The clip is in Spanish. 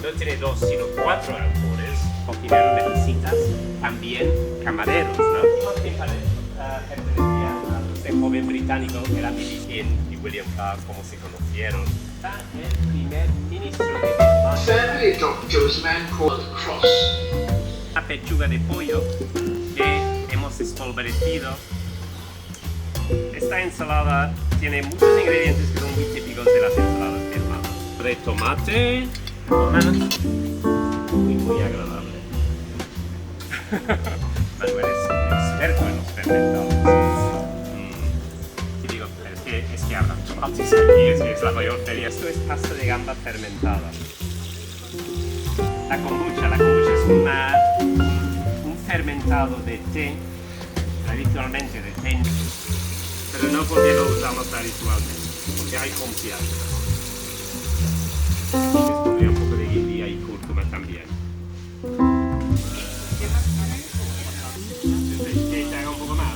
no tiene dos, sino cuatro autores, cocineros de visitas, también camareros, ¿no? Que pertenecía a este joven británico, era Billy King y William Carr, como se conocieron. El primer ministro de Birmania. Family doctor was a man called Cross. Una pechuga de pollo que hemos espolvorecido. Esta ensalada tiene muchos ingredientes que son muy típicos de las ensaladas birmanas. De tomate, muy agradable. Manuel es un experto en los fermentados. Y digo, es que habrá tomates aquí, es la mayor feria. Esto es pasta de gamba fermentada. La kombucha es un fermentado de té, tradicionalmente de té, pero no porque lo usamos habitualmente, porque hay confianza. Y les pondría un poco de guindilla y cúrcuma también. ¿Quieres que te haga un poco más?